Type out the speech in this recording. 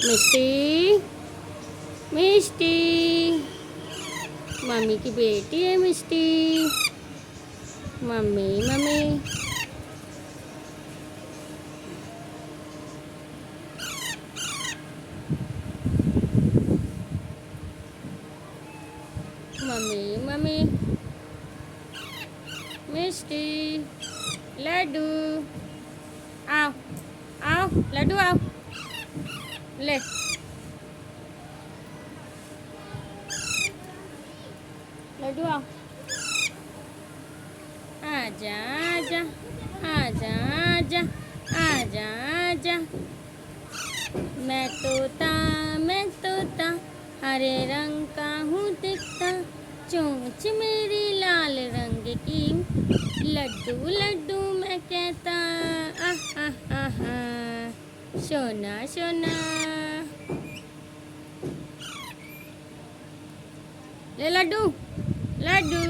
मिष्टी मिष्टी mummy की बेटी है मिष्टी। मम्मी मम्मी मम्मी मम्मी मिष्टी लड्डू आओ आओ लड्डू आओ ले लड्डू आओ आजा आजा आजा आजा आजा आजा मैं तोता हरे रंग का हूँ दिखता चोंच मेरी लाल रंग की लड्डू लड्डू मैं कहता आह आह आह आह। सोना सोना ले लड्डू लड्डू